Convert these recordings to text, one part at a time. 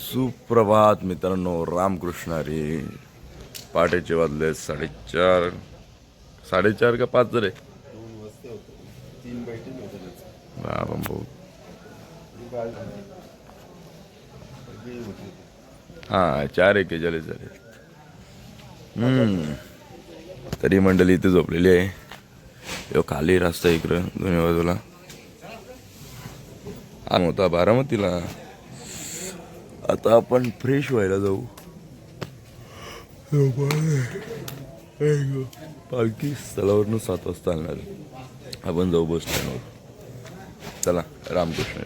सुप्रभात मित्रांनो, रामकृष्ण हरी. पहाटेचे वाजले 4:30. 4:30 का 5 जरे. भाऊ हा 4 एके झाले झाले. तरी मंडळी इथे झोपलेली आहे. यो खाली रस्ता इकडं दोन्ही बाजूला होता बारामतीला. आता आपण फ्रेश व्हायला जाऊ. पालखी स्थळावरून 7 वाजता आणणार. आपण जाऊ बस स्टँडवर. चला रामकृष्ण.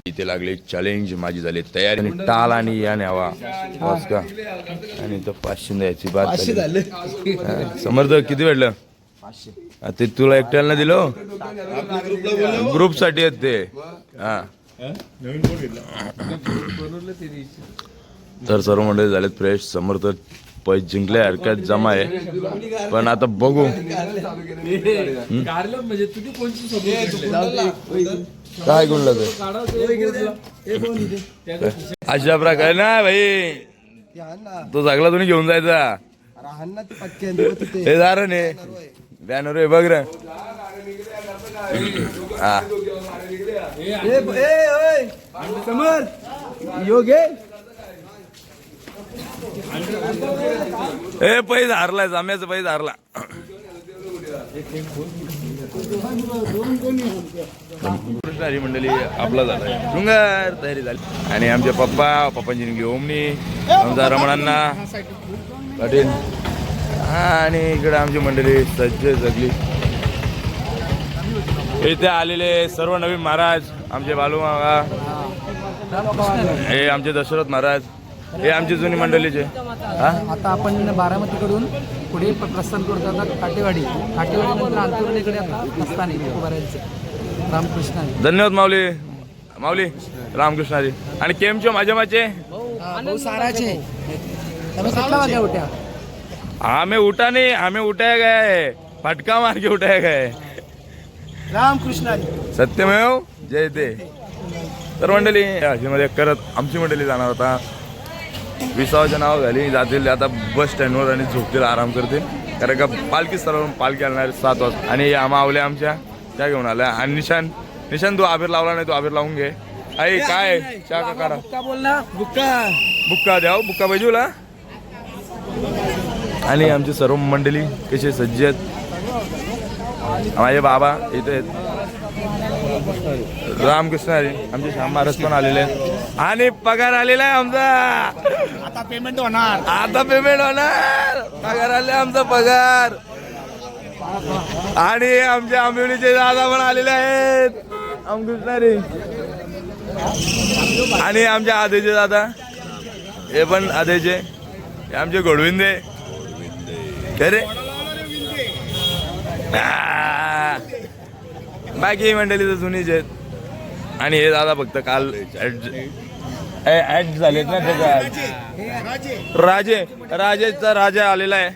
इथे लागले चॅलेंज. माझी झाली तयारी. आणि टाल आणि या न्यावा बस का. आणि तो 500 द्यायची बात झाली. समर्थ किती भेटलं? 500. ते तुला एकट्याला दिलो ग्रुप साठी आहेत ते. हा तर सर्व मंडळी झालेत फ्रेश. समर्थ पैसे जिंकले हरकत जमा आहे. पण आता बघू काय गुणलं अशा प्रकारे ना भाई. तो सगळा तुम्ही घेऊन जायचा. हे दारण आहे बॅनर आहे बघ रे. हा ए पैसे हारलाय. जाम्याचा पैसे हारला. तयारी मंडळी आपला झालाय. शृंगार तयारी झाली. आणि आमचे पप्पांची निघली ओमनी. आमचा रमणांना पाटील. आणि इकडे आमची मंडळी सज्ज जगली. इथे आलेले सर्व नवीन महाराज. आमचे बालू मामा, हे आमचे दशरथ महाराज, हे आमची जुनी मंडळीचे. आता आपण बारामतीकडून पुढे प्रस्थान करतो. आता काटेवाडी नंतर अंतुर्णीकडे प्रस्थान आहे रामकृष्ण. धन्यवाद माऊली. माऊली रामकृष्ण हरी. आणि केमचे माझ्या माझे साराचे वाग्या उठ्या. हमें उठा नहीं, हमें उठाया गया है. फटका मार के उठाया गया है. रामकृष्ण सत्यमेव जयते. तर मंडळी मध्ये करत आमची मंडळी जाणार होता. विसावाच्या नाव झाली जातील आता बस स्टँडवर आणि झोपतील, आराम करतील. कारण का पालखी स्थळावरून पालखी आणणार 7 वाजता. आणि या मावल्या आमच्या त्या घेऊन आल्या. आणि निशान तू आबीर लावला नाही, तू आबीर लावून घे. आई काय चहा का काढा. बुक्का द्या. बुक्का बाजूला. आणि आमची सर्व मंडळी कशी सज्ज आहेत. माझे बाबा इथे आहेत. रामकृष्ण हरी. आमचे श्याम महाराज पण आलेले आहेत. आणि पगार आलेला आहे आमचा. आता पेमेंट होणार. पगार आले आमचा पगार. आणि आमच्या आंबिवलीचे दादा पण आलेले आहेत. रामकृष्ण हरी. आणि आमच्या आधीचे दादा हे पण आधीचे. हे आमचे घोडविंदे खरे. बाकी मंडळी तर जुनीच आहेत. आणि हे दादा फक्त काल ऍड झालेत ना त्याच्यात. राजेचा राजा आलेला आहे.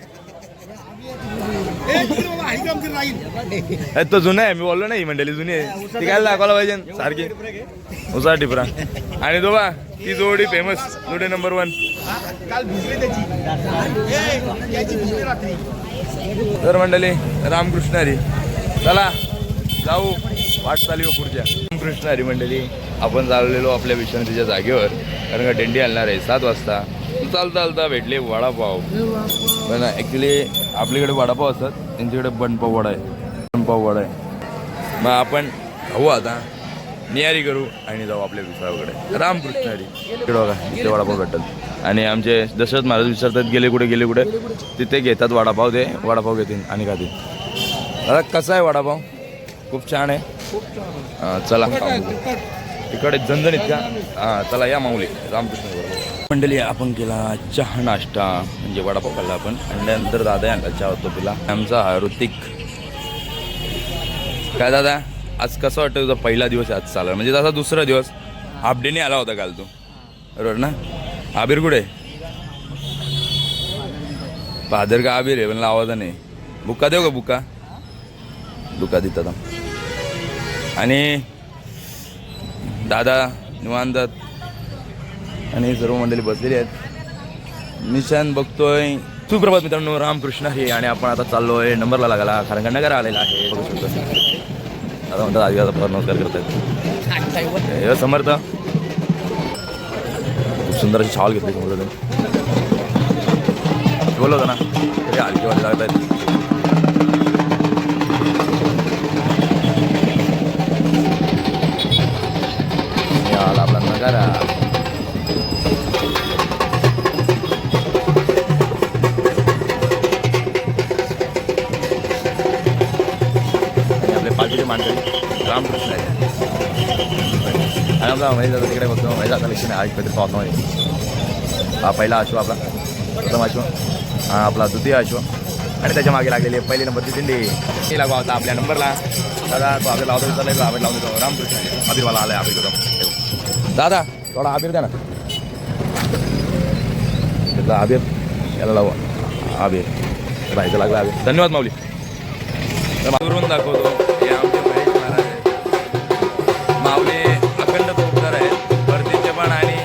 तो जुना आहे. मी बोललो ना ही मंडळी जुनी आहे. ती काय दाखवायला पाहिजे सारखी उसा टिपरा. आणि दोबा ती जोडी फेमस जोडी नंबर 1. तर मंडळी रामकृष्ण हरी. चला जाऊ वाटचाली व पुढच्या. रामकृष्ण हरी मंडळी. आपण चाललेलो आपल्या विश्रांतीच्या जागेवर. कारण का दिंडी आणणार आहे 7 वाजता. चालता भेटले वडापाव. पण ॲक्च्युली आपल्याकडे वडापाव असतात, त्यांच्याकडे बनपाव वडा आहे. मग आपण खाऊ आता, नियारी करू आणि जाऊ आपल्या विसावाकडे. रामकृष्ण हरी. इकडे बघा इथे वडापाव भेटतात. आणि आमचे दशरथ महाराज विचारतात गेले कुठे. तिथे घेतात वडापाव. ते वडापाव घेतील आणि खातील. आता कसा आहे वडापाव? खूप छान आहे. चला इकडे झणझणीत का. चला या माऊली. रामकृष्ण मंडळी. आपण केला चहा नाश्ता म्हणजे वडापाव खाल्ला आपण. आणि नंतर दादा यांना चहा होतो पिला. आमचा हा ऋतिक. काय दादा आज कसं वाटतं तुझा पहिला दिवस आज चालला म्हणजे तसा दुसरा दिवस. हाफ डेने आला होता काल तू बरोबर ना. आबीर कुठे? बहादर का आबीर आहे पण लावायचा नाही. बुक्का देऊ का? बुक्का देतात. आणि दादा निवांत आणि सर्व मंडळी बसलेली आहेत. निशान बघतोय. सुप्रभात मित्रांनो, रामकृष्ण हे. आणि आपण आता चाललोय नंबरला लागायला, कारण का नगर आलेला आहे. बघू शकतो आता म्हणतात आधी आता नमस्कार करत आहेत. समर्थ खूप सुंदर अशी छावल घेतली समोर बोललो होतं ना तरी हलकीवाली लागत आहेत. आला आपला नगारा. आपले पालखीचे मानकरी रामकृष्ण आहे. आणि आपला महेश जाता तिकडे बघतो. महेश आता लक्ष्मी आज काहीतरी पावसामध्ये. हा पहिला अश्व आपला, प्रथम अश्व, हा आपला द्वितीय अश्व. आणि त्याच्या मागे लागलेली पहिली नंबरची दिंडी. हे लागू होता आपल्या नंबरला. दादा तो आबीर लावतो चालला, आबीर लावून देतो. रामकृष्ण आबीरवाला आलाय. आबीर देतो दादा, थोडा आबीर द्या ना. आबीर याला लावू. आबीर राहायचं लागला आबीर. धन्यवाद माऊली. मागून दाखवतो हे आमचे महेश महाराज आहेत. माऊली अखंड तोपदार आहेत भरतीचे पण. आणि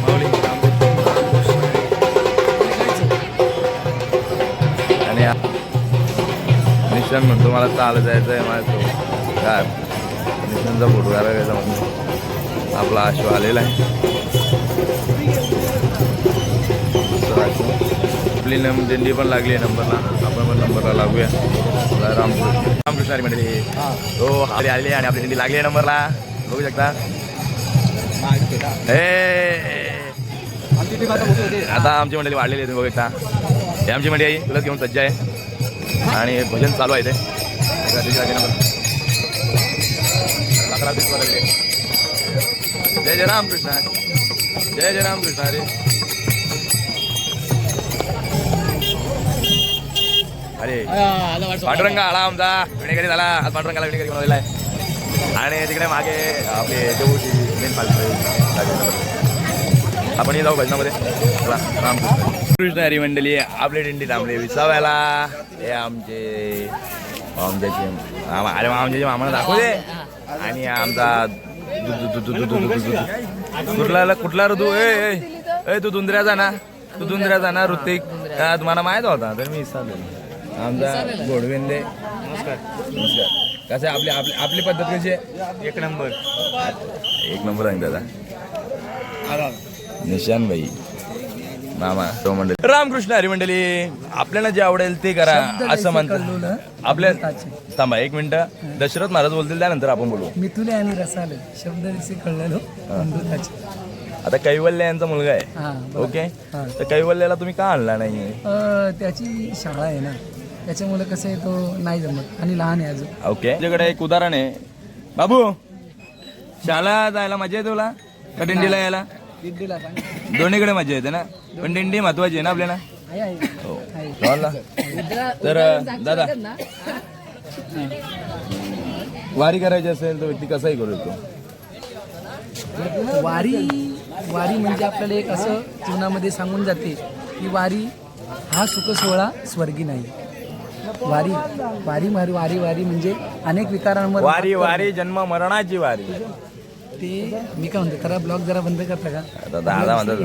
माऊली आणि निशान म्हणतो मला चालत जायचं आहे माझं काय. निशानचा फोटो घ्यायचा म्हणून आपला अश्व आलेला आहे. आपली दिंडी पण लागली आहे नंबरला. आपण पण नंबरला लागूया. रामकृष्ण मंडळी हो आले आणि आपली दिंडी लागली आहे नंबरला. बघू शकता. आता आमची मंडळी वाढलेली आहे तुम्ही बघू शकता. हे आमची मंडळी आहे, तुलाच घेऊन सज्ज आहे. आणि भजन चालू आहे ते. जय जय रामकृष्ण. जय जय रामकृष्ण. अरे अरे पांडुरंगा आला आमचा विणेकरी झाला. आज पांडुरंगाला विणेकरी बनवलेला आहे. आणि तिकडे मागे आपले देऊची मेन पालखी. आपण जाऊ भजनामध्ये. चला रामकृष्ण हरी मंडळी. आपली दिंडी थांबली विसाव्याला. हे आमचे अरे आमचे मामाला दाखवू दे. आणि आमचा कुठला ऋतू ए तू दुंदऱ्याचा ना. तू दुंदऱ्याचा ना ऋतिक. तुम्हाला माहीत होता तर मी विसरलो. आमचा गोडवेंदे. नमस्कार. नमस्कार. कसं आहे आपली आपली पद्धत कशी आहे. एक नंबर. एक नंबर आहे दादा. निशान भाई मामा तो मंडळी. रामकृष्ण हरी मंडळी. आपल्याला जे आवडेल ते करा असं म्हणतात. आपल्या थांबा एक मिनिट. दशरथ महाराज बोलतील त्यानंतर आपण बोलू. मिथुले आणि रसाले शब्द कळलेलो. आता कैवल्य यांचा मुलगा आहे. ओके. तर कैवल्याला तुम्ही का आणला नाही. त्याची शाळा आहे ना, त्याच्यामुळे कसं आहे तो नाही जमत आणि लहान आहे अजून. ओके. तुझ्याकडे एक उदाहरण आहे बाबू. शाळा जायला मजा येते तुला का दिंडीला यायला. दोन्हीकडे मजा येते ना, पण दिंडी महत्वाची आहे ना आपल्याला. हो तर दादा वारी करायची असेल तर व्यक्ती कसाही करू शकतो. वारी म्हणजे आपल्याला एक असं जीवनामध्ये सांगून जाते की वारी हा सुख सोहळा स्वर्गी नाही. वारी म्हणजे अनेक विकारांवर वारी जन्म मरणाची वारी. ते मी काय म्हणतो खरा ब्लॉग जरा बंद करता का. दादा म्हणतात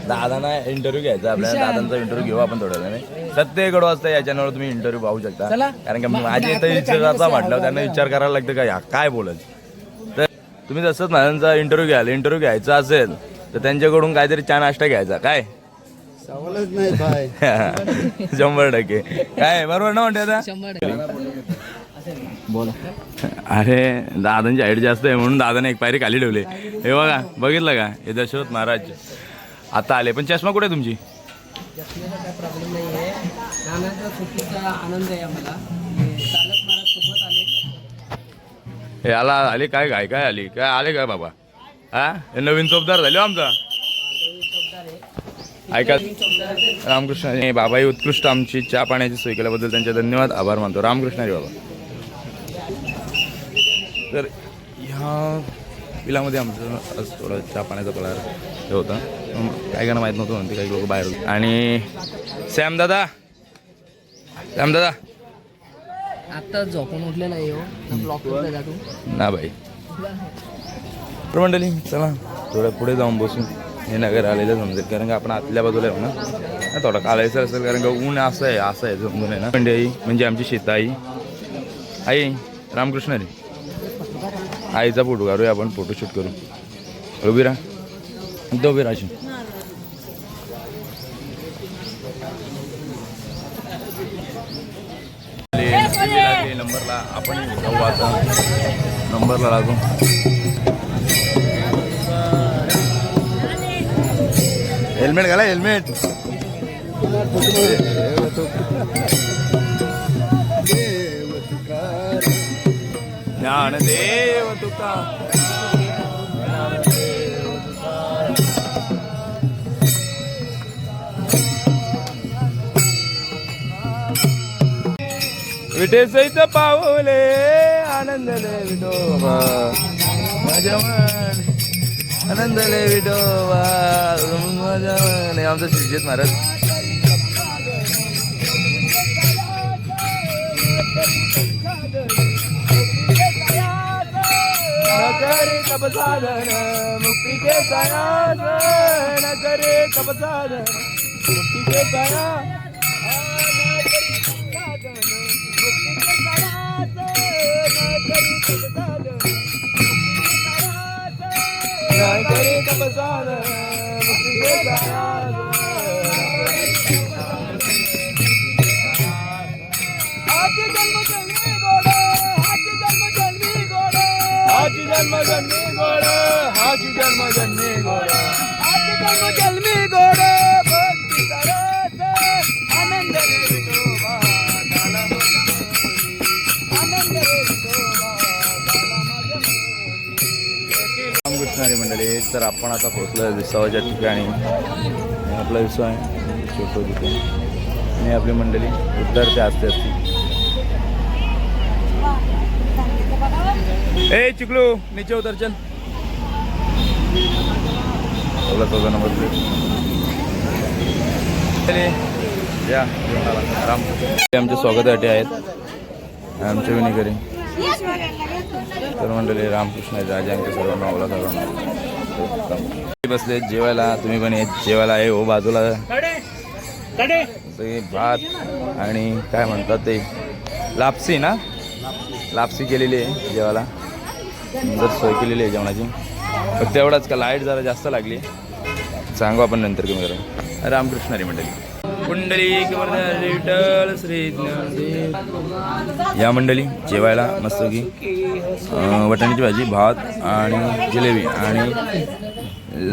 दादांना इंटरव्ह्यू घ्यायचा आपल्याला. दादांचा इंटरव्ह्यू घेऊ आपण थोड्या वेळाने. सत्य कडू असतं या चॅनलवर तुम्ही इंटरव्ह्यू पाहू शकता. कारण की माझी इथं विचाराचा म्हटलं त्यांना विचार करायला लागतं का काय बोलत. तर तुम्ही तसंच माझ्यांचा इंटरव्ह्यू घ्याल. इंटरव्ह्यू घ्यायचा असेल तर त्यांच्याकडून काहीतरी चहा नाश्ता घ्यायचा. काय 100% काय बरोबर ना म्हणते आता. बोला. अरे दादांची हाईट जास्त आहे म्हणून दादाने एक पायरी खाली ठेवले. हे बघा बघितलं का. हे दशरथ महाराज आता आले. पण चष्मा कुठे तुमची. काय प्रॉब्लेम नाही आहे. नानाचा सुट्टीचा आनंद आहे आम्हाला. चालक महाराज सोबत आले. हे आला आले काय काय आली काय आले काय बाबा. हा हे नवीन चौकदार झाले आमचा. ऐका रामकृष्ण बाबाही उत्कृष्ट आमची चहा पाण्याची सोय केल्याबद्दल त्यांचे धन्यवाद आभार मानतो. रामकृष्ण हरी बाबा. तर ह्या पिलामध्ये आमचं आज थोडं चहा पाण्याचा पगार हे होतं. काय काय माहीत नव्हतं म्हणते काही लोक बाहेर होते. आणि सॅमदादा आता झोपून उठलेला आहे. ब्लॉक करता तू ना भाई. तर मंडळी चला थोडं पुढे जाऊन बसून हे नगर आलेलं समजेल, कारण का आपण आतल्या बाजूला आहे ना, थोडं काढायचं असेल कारण का ऊन असं आहे समजून आहे ना. मंडळी म्हणजे आमची शेताई आई रामकृष्ण रे, आईचा फोटो काढूया आपण, फोटोशूट करू. उभी राहा, उभी राहायची. नंबरला आपण जाऊ आता, नंबरला लागू. हेल्मेट घाला, हेल्मेट. ज्ञानदेव तुका विठे सहित पावले आनंदले विठोबा माझ्या मन, आनंदले विठोबा माझ्या मन. आमचा श्रीजित महाराज. नकरे तप साधन मुक्ती के सायास, नकरे तप साधन मुक्ती के साया, नकरे तप साधन मुक्ती के सायास. हाची जन्म जन्मी गोड, हाची जन्म जन्मी गोड, हाची जन्म जन्मी गोड, हाची जन्म जन्मी गोड, हाची जन्म जन्मी गोड. भक्ती सरस आनंद रे विठोबा झाला माझ्या मनी, आनंद रे विठोबा झाला माझ्या मनी. रामकृष्णारी मंडळी, तर आपण आता पोहोचलो विसावाच्या ठिकाणी. आपला विसाव आहे छोटो तिथे, आणि आपली मंडळी उतरते असते असते. ए चिकलू नीचे उतर चल. 14 नंबर प्लेट या राम. आमच्या स्वागतासाठी आहेत आमचे विनेकरी. तर मंडळी रामकृष्ण राजा आमच्या सर्वांना ओला सर्वांना बसले जेवायला. तुम्ही पण येत जेवायला आहे हो. बाजूला सगळे भात आणि काय म्हणतात ते लापसी ना, लापसी केलेली आहे जेवायला. सुंदर सोय केलेली आहे जेवणाची. फक्त एवढाच का लाईट जरा जास्त लागली, सांगू आपण नंतर कमी करा. रामकृष्ण हरी मंडळी. कुंडली विठ्ठल श्री ज्ञानदेव. या मंडळी जेवायला मस्त की वाटाण्याची भाजी, भात आणि जिलेबी आणि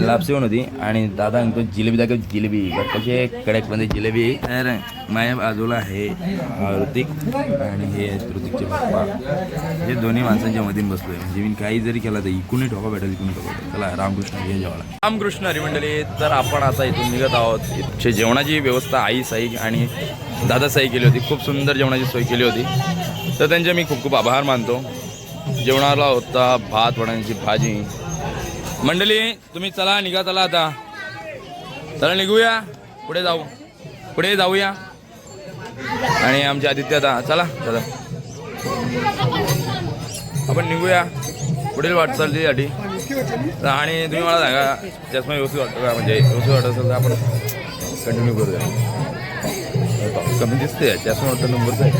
लापसी पण होती. आणि दादा तो जिलेबी दाखव, जिलेबी कशी कडकमध्ये जिलेबी. तर माझ्या बाजूला आहे ऋतिक आणि हे ऋतिकचे पप्पा. हे दोन्ही माणसांच्या मध्ये बसलोय. म्हणजे मी काही जरी केला तर इकूनही ठोका भेटेल, इकूनही ठोका भेटेल. चला रामकृष्ण हे जेवायला. रामकृष्ण हरी मंडळी. तर आपण आता इथून निघत आहोत. इथे जेवणाची व्यवस्था आई साई आणि दादा साई केली होती. खूप सुंदर जेवणाची सोय केली होती, तर त्यांचे मी खूप खूप आभार मानतो. जेवणाला होता भात, वडाण्याची भाजी. मंडळी तुम्ही चला निघा, चला आता चला निघूया, पुढे जाऊया. आणि आमचे आदित्य आता चला दादा आपण निघूया पुढील वाटचालीसाठी. आणि तुम्ही मला सांगा चष्मा व्यवस्थित वाटतो का, म्हणजे व्यवस्थित वाटत असेल तर आपण कंटिन्यू करूया. कमी दिसते चष्मा वाटतं नंबरचं आहे.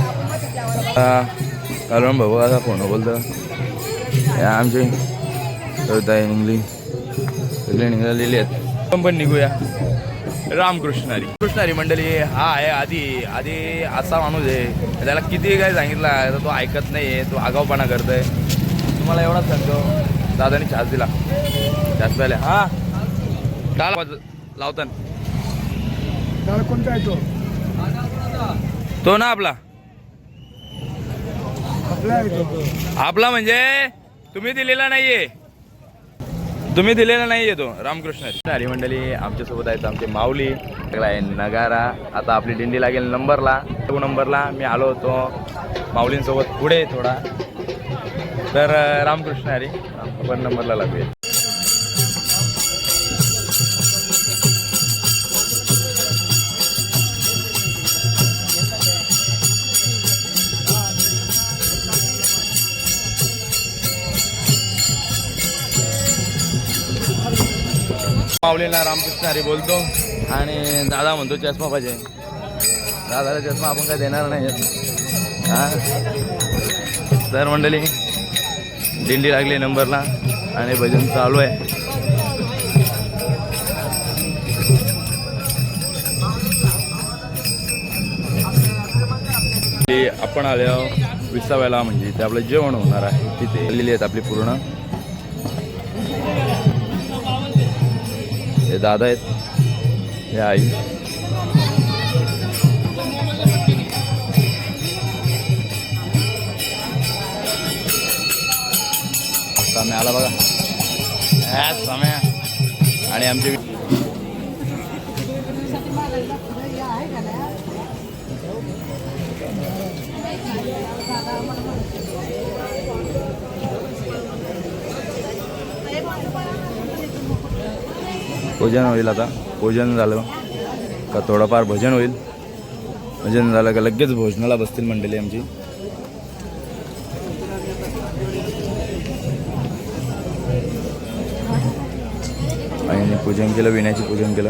कारण भाऊ आता फोन बोलतं आमचे कविता इंग्लिश सगळे निघालेले आहेत. पण निघूया. रामकृष्ण हरी. कृष्ण हरी मंडळी. हा आहे आधी असा माणूस आहे, त्याला किती काय सांगितलं तर तो ऐकत नाही आहे, तो आगाऊपणा करतोय. तुम्हाला एवढाच सांगतो, दादानी चहाच दिला, चहाच प्यायला. हा काल लावताना कोणता आहे तो ना आपला म्हणजे तुम्ही दिलेला नाहीये, तुम्ही दिलेला नाहीये तो. रामकृष्ण हरी मंडळी. आमच्यासोबत आहेत आमचे माऊली आहे नगारा. आता आपली दिंडी लागेल नंबरला. मी आलो होतो माऊलींसोबत पुढे थोडा. तर रामकृष्ण हरी. आपण नंबरला लागूया. माऊलीला रामकृष्ण हरी बोलतो आणि दादा म्हणतो चष्मा पाहिजे. दादाला चष्मा आपण काय देणार नाही. हां तर मंडळी दिंडी लागली नंबरला आणि भजन चालू आहे. आपण आल्यावर विसाव्याला म्हणजे ते आपलं जेवण होणार आहे तिथे आलेली आहेत आपली पूर्ण. हे दादा आहेत, हे आई. साम्या आला बघा, साम्या आणि आमचे पूजन होईल. आता पूजन झालं का थोडंफार भजन होईल. भजन झालं का लगेच भोजनाला बसतील मंडळी आमची. आणि पूजन केलं, विण्याची पूजन केलं.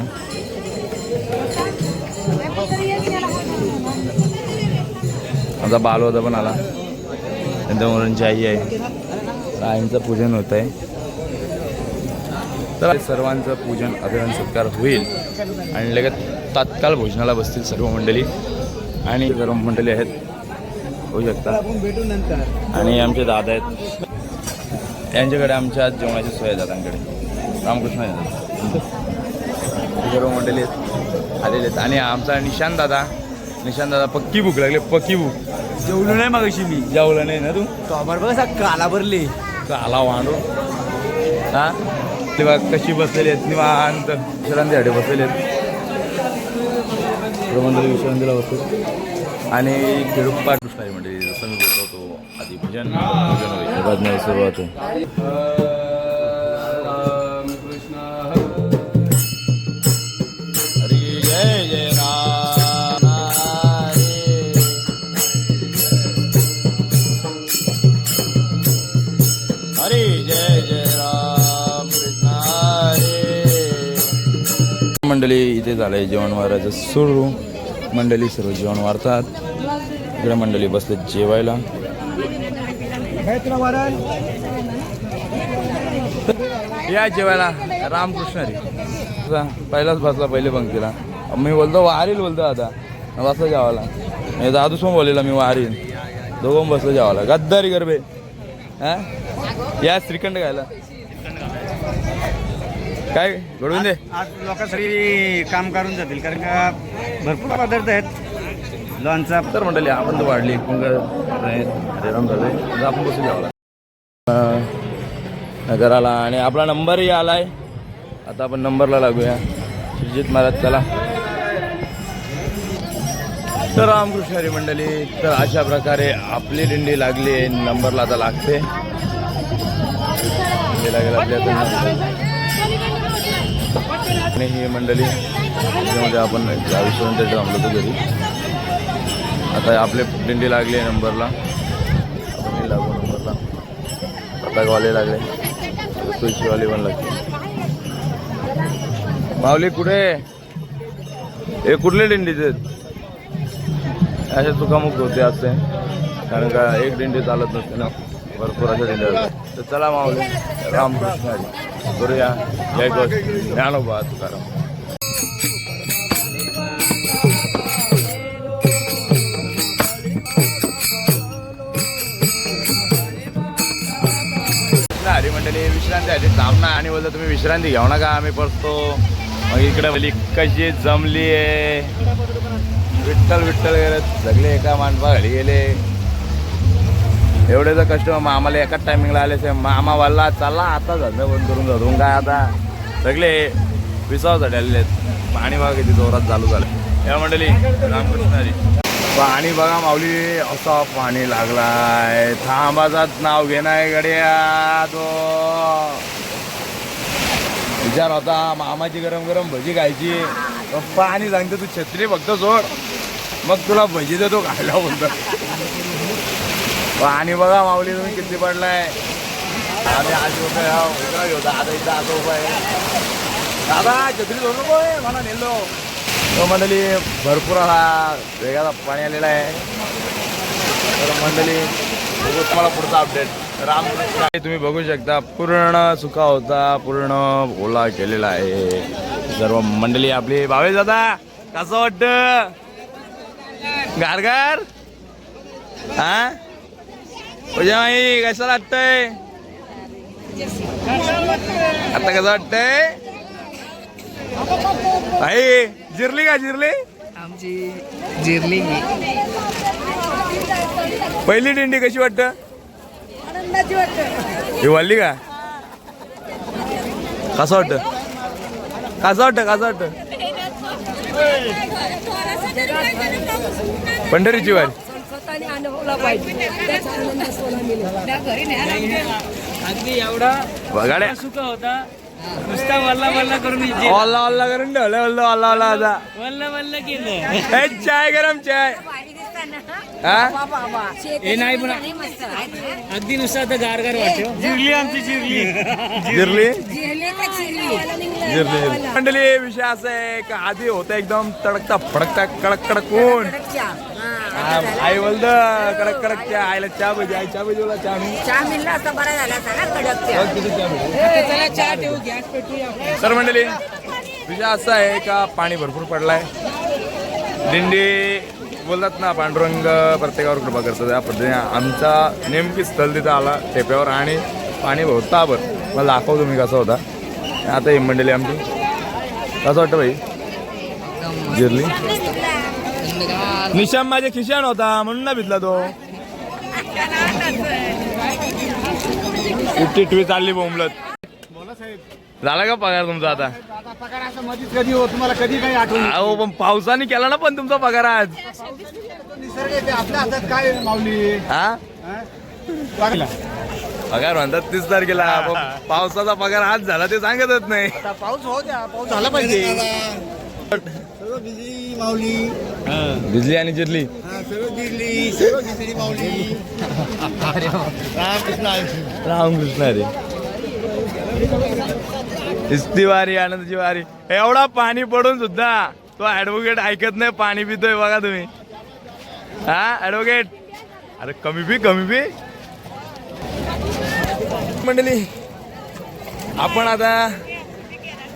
आमचा बालवदा पण आला, त्यांच्या मुलांची आई आहे. आईंचं पूजन होत आहे. तर सर्वांचं पूजन अभिनंदन सत्कार होईल आणि लगेच तात्काळ भोजनाला बसतील सर्व मंडळी. आणि सर्व मंडळी आहेत होऊ शकता. आणि आमचे दादा आहेत, त्यांच्याकडे आमच्या जेवणाची सोय आहे दादांकडे. रामकृष्ण सर्व मंडळी आहेत आलेले आहेत. आणि आमचा निशांत दादा पक्की भूक लागली, पक्की भूक. जेवलो नाही मागाशी मी. जेवलं नाही ना तू? टॉबर बघा काला भरले, काला वांडू. हां तेव्हा कशी बसलेली आहेत निवांत विश्रांतीसाठी बसलेले आहेत. मंडळी विश्रांतीला बसतो आणि खेडूपाठ कृष्णारी मंडळी जसं मी बोललो होतो आधी भजन होईल. सुरुवात आहे. हरी जय जय राम हरी जय जय राम कृष्ण हरे. मंडळी इथे झालंय जेवण वारायचं सुरू. मंडळी सर्व जेवण वारतात. इकडे मंडळी बसले जेवायला. या जेवायला रामकृष्ण हरी. पहिलाच बसला पहिले पंक्तीला. मी बोलतो वारील बोलतो आता बसला जेवायला. दादू सोम बोललेला मी वारील. दोघं बसलं जेवायला. गद्दारी गरबे. हां या श्रीखंड खायला काय घडवून दे. आज लोकांसाठी काम करून जातील कारण का भरपूर पदार्थ आहेत. लोणचा तर मंडळी आपण तर वाढली रेराम झालं आपण बसून जेवायला नगराला. आणि आपला नंबरही आलाय. आता आपण नंबरला लागूया. सुजित महाराज चला. तर रामकृष्ण हरी मंडळी, तर अशा प्रकारे आपली दिंडी लागली नंबरला. आता लागते लागेल आपल्या. आणि ही मंडळी त्याच्यामध्ये आपण विश्रांती थांबलो होतो घरी. आता आपले दिंडी लागली आहे नंबरला. आपण लागू नंबरला. पताकवाले लागले, तुळशीवाले पण लागले. माऊली कुठे? हे कुठले दिंडीचे असे चुकामुक होते असते कारण का एक दिंडी चालत नसते ना, भरपूर अशा दिंड्या होत्या. तर चला माऊली रामकृष्ण हरी करूया. जय गोष्ट ज्ञानोबा तुकाराम. हरी मंडळी विश्रांती थांबना आणि बोलतो तुम्ही विश्रांती घ्याव नका, आम्ही पडतो. मग इकडे बोली कशी जमली आहे. विठ्ठल विठ्ठल गेले सगळे एका मांडपा घरी गेले. एवढे तर कष्ट आम्हाला एकाच टायमिंगला आले. मामा वाला चालला आता धंदा बंद करून जातो काय. आता सगळे विसावासाठी आलेले आहेत. पाणी बघा किती जोरात चालू झालं या मंडळी. रामकृष्ण हरी. पाणी बघा माऊली असा पाणी लागलाय. थांबाचाच नाव घेणार गड्या. तो विचार होता मामाची गरम गरम भजी खायची. पाणी सांगतो तू छत्री फक्त सोड मग तुला भजी देतो खायला बोलतो. पाणी बघा माऊली तुम्ही किती पडलाय. आम्ही 8 रुपये उभा घेऊता आता इथं 8 रुपये. दादा छत्री धरू नको मला नेलो. तो मंडळी भरपूर हा वेगाचा पाणी आलेला आहे. तर मंडळी बघू तुम्हाला पुढचा अपडेट. रामकृष्ण तुम्ही बघू शकता पूर्ण सुका होता, पूर्ण ओला केलेला आहे सर्व मंडळी आपली. भावेश दादा कसं वाटतं गारगार? हा माई कसं वाटतंय आता? कसं वाटतंय भाई? जिरली का? जिरली आमची जिरली. पहिली दिंडी कशी वाटतं? आनंदाची वाटतं. ही वाढली का? कसं वाटतं? कसं वाटतं? कसं वाटतं? पंढरीची वारी स्वतःने अनुभवला पाहिजे. त्याचा आनंद स्वतःला मिळेल. त्या घरी न्यायला अगदी एवढा गाड्या सुका होता, नुसता वल्ला वल्ला करून ऑल्ला ऑल्ला करून ठेवलं. ऑल्ला ऑल्ला ऑल्ला आता वल्ला वल्ला केलं. ए, चाय गरम चाय. हा हे नाही पण अगदी नुसतं आता गारगार वाटतो. जिरली आमची जिरली. जिरली जिरले का चिरली? जिरली. मंडळी विषय असा आहे का आधी होतं एकदम तडकता फडकता कडक कडक ऊन. आई बोलत कडक कडक चहा. आईला चहा पाहिजे. आई चहा पाहिजे. चहा मी चहा मिळला असता बरा झाला असता ना कडक चहा. किती चहा पाहिजे? चला चहा ठेवू, गॅस पेटवूया. तर मंडळी विषय असा आहे का पाणी भरपूर पडलाय. दिंडी बोलतात ना पांडुरंग प्रत्येकावर कृपा करतो. त्या पद्धतीने आमचा नेमकी स्थल तिथं आला टेप्यावर आणि पाणी होता. बरं मला दाखवतो मी कसा होता. आता ही मंडळी आमची कसं वाटतं भाई? जिरली. निशाम माझ्या खिशान होता म्हणून ना भिजला तो. टिटवी चालली बोंबलत. झाला का पगार तुमचा आता? पगार असं मधीच कधी हो, तुम्हाला कधी काही आठवण. अहो पण पावसाने केला ना पण तुमचा पगार आज. निसर्ग येते आपल्या हातात काय माऊली. हा पगार म्हणतात 30 तारखेला. पण पावसाचा पगार आज झाला ते सांगतच नाही. पाऊस हो द्या, पाऊस झाला पाहिजे. सर्व भिजली माऊली. भिजली आणि जिरली. सर्व भिजली, सर्व भिजली माऊली. रामकृष्ण रामकृष्ण रे. इस्ती वारी आनंदाची वारी. एवढा पाणी पडून सुद्धा तो ऍडव्होकेट ऐकत नाही. पाणी पितोय बघा तुम्ही. हा ऍडव्होकेट अरे कमी पी कमी पी. मंडळी आपण आता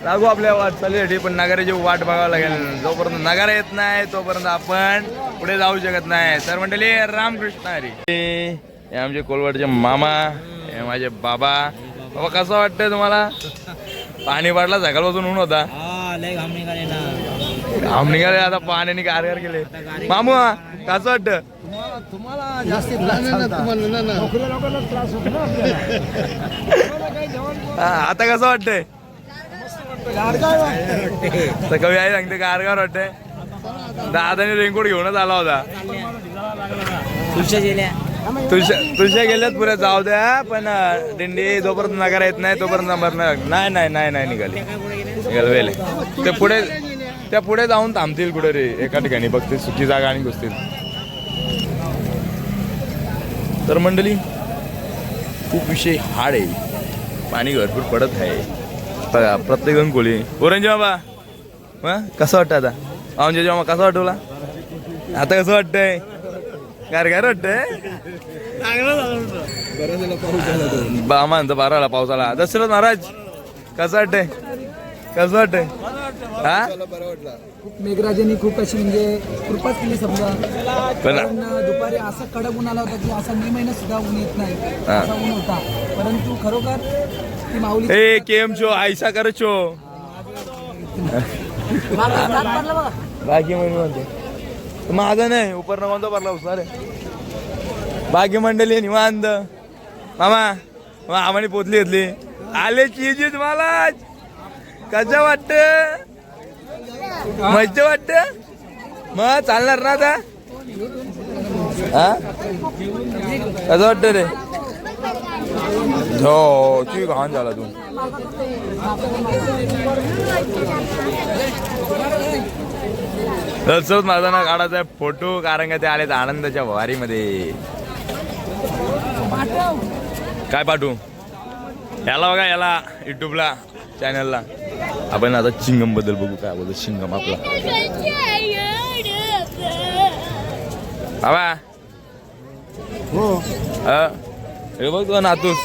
लागू आपल्या वाटचालीसाठी. पण नगाऱ्याची वाट बघावं लागेल. जोपर्यंत नगारा येत नाही तोपर्यंत आपण पुढे जाऊ शकत नाही. तर मंडळी रामकृष्ण हरी. हे आमचे कोलवाडचे मामा, हे माझे बाबा. बाबा कसं वाटतंय तुम्हाला? पाणी पडला सकाळपासून ऊन होता. घाम निघाले आता पाण्याने गारगार केले. मामू कसं वाटतं? तुम्हाला जास्त आता कसं वाटतंय? कवी आई सांगते गारगार वाटतंय. दादाने रेनकोट घेऊनच आला होता. तुळशा गेल्यात पुऱ्या जाऊ द्या. पण दिंडी जोपर्यंत नगारा येत नाही तोपर्यंत नाही नाही नाही नाही निघाली. वेल त्या पुढे जाऊन थांबतील कुठे रे एका ठिकाणी. बघतील सुकी जागा आणि घुसतील. तर मंडळी खूप विषय हाड आहे. पाणी भरपूर पडत आहे बघा. प्रत्येक जण कोळी. ओरंजी बाबा कसं वाटतं आता? औंजे मामा कसं वाटवला आता? कसं वाटतंय? गारगार वाटतंय. बामांचा बाराला पावसाला. दशरथ महाराज कसं वाटतंय? कसं वाटतंय? हा मेघराजांनी खूप अशी म्हणजे कृपाच केली समजा. पण कारण दुपारी असा कडक ऊन आला होता की असा मे महिन्यात सुद्धा ऊन येत नाही असा ऊन होता. परंतु खरोखर ती माऊली ए केम छो आयसा कर छो बाकी म्हणते माझा नाही उपर कोणता भरला हुसार बाकी मंडळी निवांत. मामा आम्हाने पोचली घेतली. आले चीज मला कसं वाटत? मस्त वाटत. मग चालणार ना आता? हा कसं वाटत रे? हो ती घाण झाला तू. दसरथ माझा काढायचा आहे फोटो. कारण का ते आले आनंदाच्या वारीमध्ये. काय पाठवू? याला बघा याला युट्यूबला चॅनलला आपण आता चिंगम बद्दल बघू काय बोलतो चिंगम आपला बाबा हे बघ तू नातूस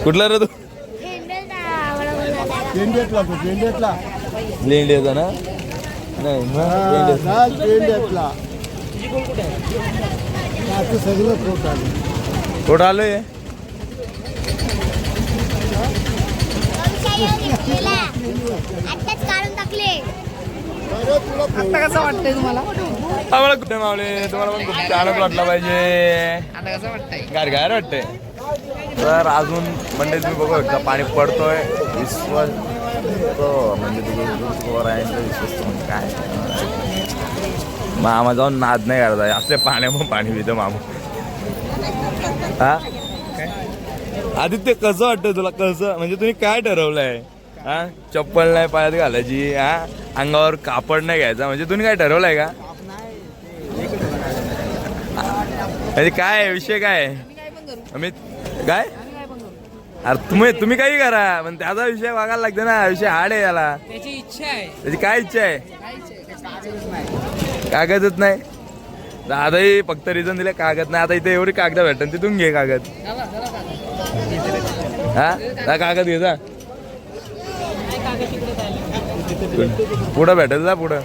कुठला रे तू लेंड्याचा ना कुठं आलोय आता कसं वाटतंय तुम्हाला आम्हाला कुठे मावले तुम्हाला पण खूप छानच वाटलं पाहिजे आता कसं वाटतंय गार वाटतंय तर अजून म्हणजे तुम्ही बघू शकता पाणी पडतोय विश्वास म्हणजे विश्वास काय मामा जाऊन नाद नाही करताय असले पाण्यामध्ये पाणी पितं मामा हा आदित्य कसं वाटतं तुला कसं म्हणजे तुम्ही काय ठरवलंय हा चप्पल नाही पायात घालायची हा अंगावर कापड नाही घ्यायचा म्हणजे तुम्ही काय ठरवलंय का म्हणजे काय विषय काय अमित काय अरे तुम्ही काही करा पण त्याचा विषय बघायला लागतो ना विषय हार्ड आहे याला त्याची इच्छा आहे त्याची काय इच्छा आहे कागदच नाही दादाही फक्त रिझन दिले कागद नाही आता इथे एवढी कागद भेटन तिथून घे कागद हा कागद घे जा पुढं भेटत जा पुढं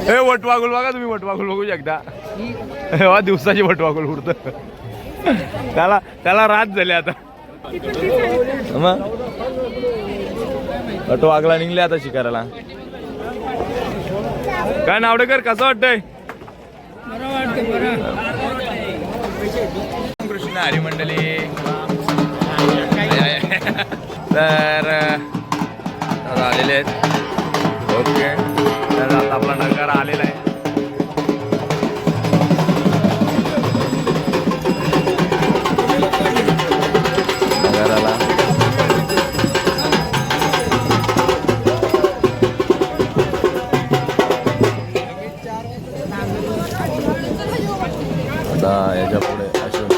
हे वटवागुल बघा तुम्ही वटवागुल बघू शकता दिवसाची वटवागुल उडत त्याला रात झाली आता मग वटवागला निघले आता शिकाराला काय नावडेकर कसं वाटतंय कृष्ण हरी मंडळी तर आलेले आहेत ओके तर आता आपला नगर आलेला आहे नगराला आता याच्या पुढे अशोक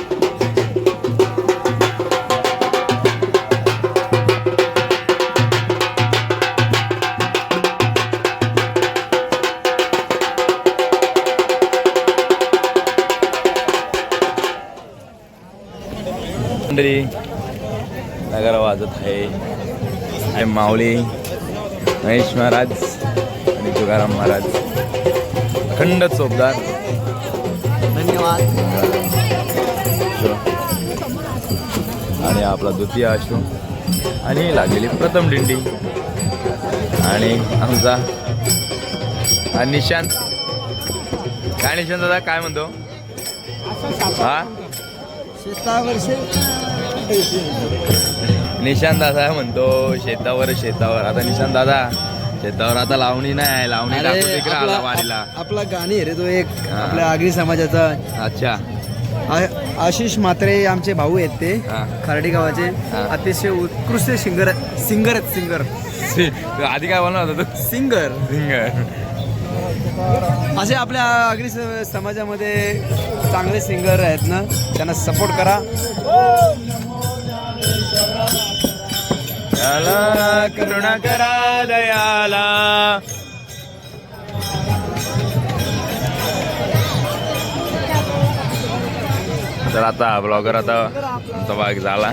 मंडळी नगर वाजत आहे माऊली महेश महाराज आणि तुकाराम महाराज अखंड चोपदार धन्यवाद आणि आपला द्वितीय अश्व आणि लागलेली प्रथम दिंडी आणि आमचा निशांत काय निशांत दादा काय म्हणतो हा निशांत दादा म्हणतो शेतावर आता निशांत दादा शेतावर आता लावणी नाही लावणी तिकडे आला वारीला आपला गाणी आहे रे तो एक आपल्या आगरी समाजाचा अच्छा आशिष म्हात्रे आमचे भाऊ आहेत ते खार्डी गावाचे अतिशय उत्कृष्ट सिंगर आहेत सिंगर आधी काय बोलणार होता तू सिंगर असे आपल्या आगरी समाजामध्ये चांगले सिंगर आहेत ना त्यांना सपोर्ट करा याला करुणा करा दयाला तर आता ब्लॉगर आता आमचा भाग झाला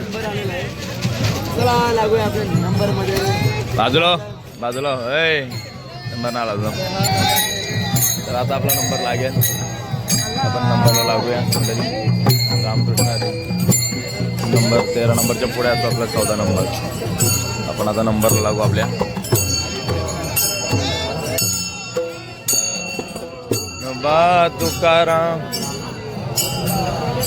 चला लागूया आपल्या नंबर मध्ये बाजूला नंबर ना लागलो तर आता आपला नंबर लागेल आपण नंबरला लागूया रामकृष्ण नंबर 13 नंबरच्या पुढे असतो आपला 14 नंबर आपण आता नंबरला लागू आपल्या तुकाराम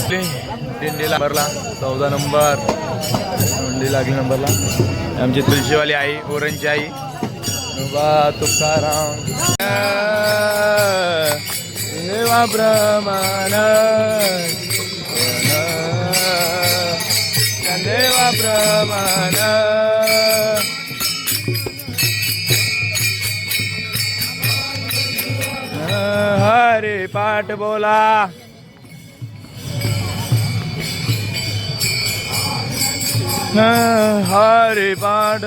दिंडीला नंबरला 14 नंबर दिंडी लागली नंबरला आमची तुळशीवाली आई ओरणची आई तुकाराम देवा प्रमाण देवा प्रमाण हरे पाठ बोला हरिपाठ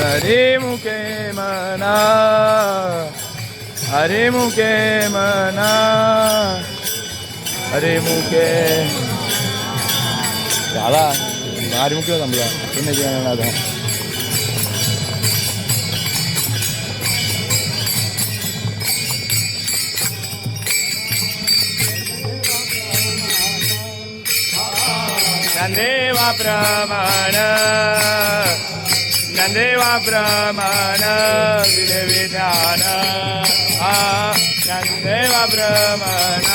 हरे मुखे मना हरे मुखे मना हरे मुखे झाला हरे मुखे थांबला पुणे जेवण आता नंदेवा प्रमाण नंदेवा प्रमाण विधान नंदेवा प्रमाण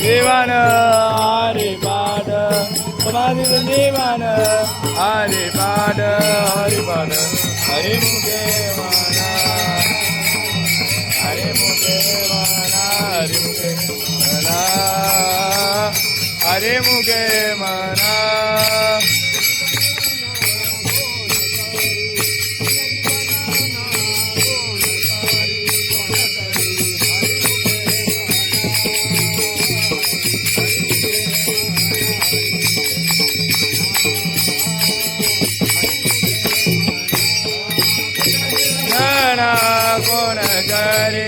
देवान हरे पाठ समाधि देवान हरे पाठ हरे मुखे माना हरे मुखे माना हरे मुखे माना हरे मुखे माना कोण करे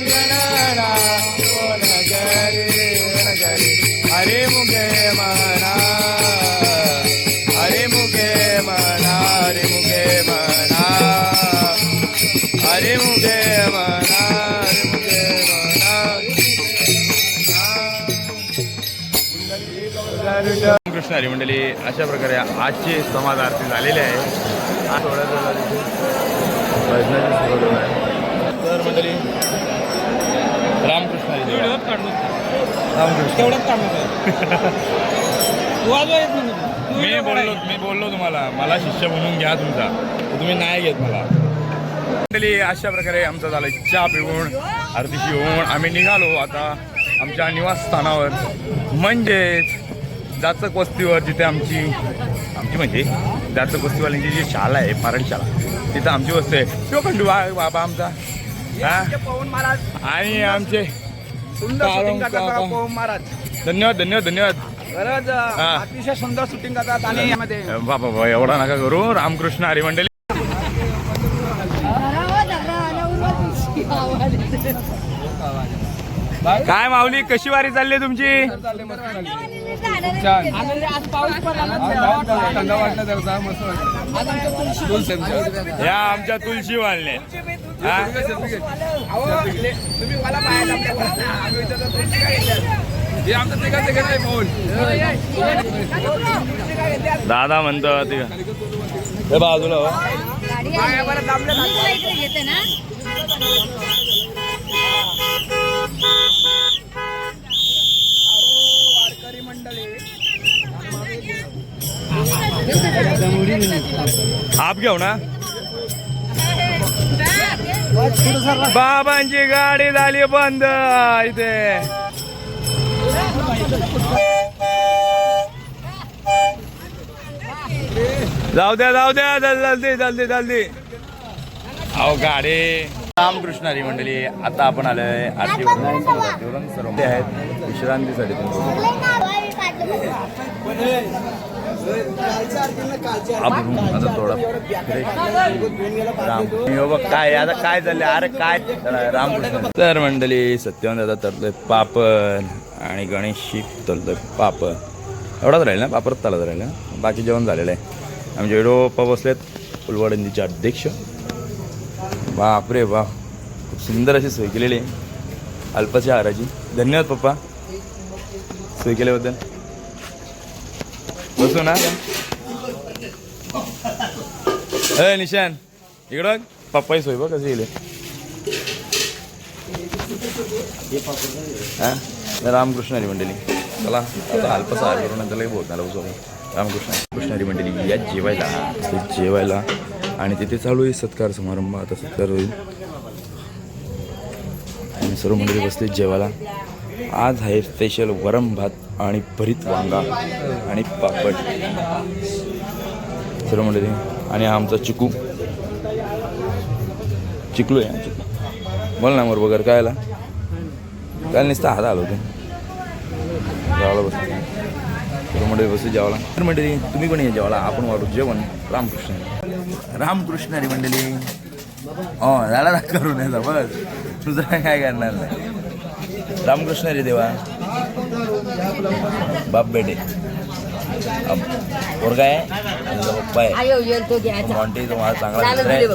गणना कोण करे हरे मुखे मना हरे मुखे मना हरे मुखे मना हरे मुखे मना हरे मुखे मना कृष्ण हरी मंडळी अशा प्रकारे आजची समाज आरती झालेली आहे आज भजनाची सुरुवात आहे तर मंडळी रामकृष्ण हरी मी बोललो तुम्हाला मला शिष्य म्हणून घ्या तुमचा तुम्ही नाही घेत मला मंडळी अशा प्रकारे आमचा झाला चहा पिऊन आरतीशी होऊन आम्ही निघालो आता आमच्या निवासस्थानावर म्हणजेच जाचक वस्तीवर जिथे आमची म्हणजे जाचक वस्तीवाल्यांची जी शाळा आहे मराठी शाळा तिथं आमची वस्ती आहे तो खंडू बाबा आमचा आणि आमचे महाराज धन्यवाद धन्यवाद धन्यवाद खरंच अतिशय सुंदर शूटिंग करतात आणि यामध्ये बाबा एवढा नका करू रामकृष्ण हरी मंडळी काय माऊली कशी वारी चालली तुमची या आमच्या तुळशी वाळणे दादा म्हणतो ते बाजूला हो आप घेऊ ना बाबांची गाडी झाली बंद इथे जाऊ द्या जल्दी अहो गाडी रामकृष्ण हरी मंडळी आता आपण आलोय आरतीवरून सर्व आहेत विश्रांतीसाठी आपण आता थोडा काय आता काय झालं अरे काय रामकृष्ण तर मंडळी सत्यवान दादा तरतोय पापड आणि गणेशशी तरतोय पापड एवढाच राहील ना पापडच चालत राहील ना बाकी जेवण झालेलं आहे आमचे पप्पा बसलेत फुलवाडंदीचे अध्यक्ष बापरे वा खूप सुंदर अशी सोय केलेली आहे अल्पच्या आहाराची धन्यवाद पप्पा सोय केल्याबद्दल बसू ना निशान इकडं पप्पाही सोय बघ कशी गेले हां रामकृष्णारी मंडळी चला आता अल्पसा आले नंतर बोलत नाही लवकर रामकृष्णारी मंडळी या जेवायला आणि तिथे चालू आहे सत्कार समारंभ. आता सत्कार होईल आणि सर्व मंडळी बसते जेवायला. आज आहे स्पेशल वरम भात आणि भरीत वांगा आणि पापड सर्व मंडळी. आणि हा आमचा चिकू चिकलू आहे. चिकू बोल ना मोर वगैरे कायला काय नुसतं हात आलो होते जेवायला बसतो सर्व मंडळी बसते जेवायला. तर मंडळी तुम्ही पण या जेवायला आपण वाढू जेवण रामकृष्णारी मंडळी. हो झाला करू नये बस तुझं काय करणार नाही. रामकृष्णारी देवा बाप बेटे पोरगा आहे आणि पप्पा आहे. मॉन्टी तो माझा चांगला मित्र आहे.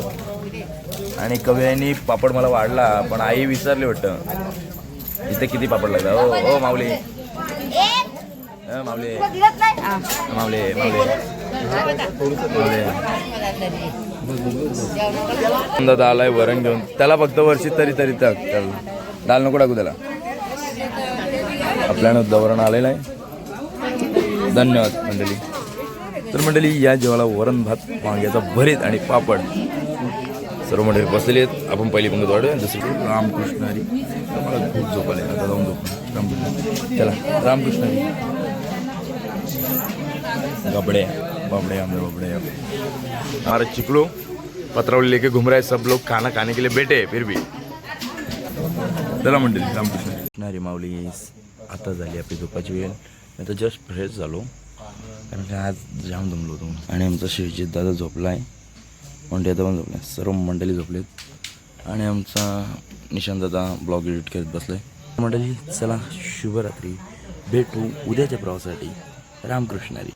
आणि कवयांनी पापड मला वाढला पण आई विसरली वाटतं इथे किती पापड लागला. हो हो माऊली माऊली माऊली माऊली दादा आलाय वरण घेऊन. त्याला फक्त वर्षी तरी डाल नको टाकू त्याला. आपल्यानं वरण आलेलं आहे. धन्यवाद मंडळी. तर मंडळी या जेवायला वरण भात वांग्याचा भरीत आणि पापड सर्व मंडळी बसलेली आहेत. आपण पहिली पंगत वाढूया दुसरी रामकृष्णारी. मला खूप झोप आले आता जाऊन झोप रामकृष्ण. चला रामकृष्णारी बबड़े हम लोग बबड़े. हमारा चिकलू पत्रावली लेके घूम रहा है. सब लोग खाना खाने के लिए बैठे फिर भी. चला मंडळी रामकृष्णारी माऊली. आता झाली आपली झोपाची वेळ. मी तर जस्ट फ्रेश झालो कारण की आज जाम दमलो होतो. आणि आमचा शिवजित दादा झोपला आहे. मंडळी आता पण झोपले. सर्व मंडळी झोपलेत आणि आमचा निशांत दादा ब्लॉग एडिट करत बसला आहे. मंडळी चला शुभरात्री. भेटू उद्याच्या प्रवासासाठी. रामकृष्णारी.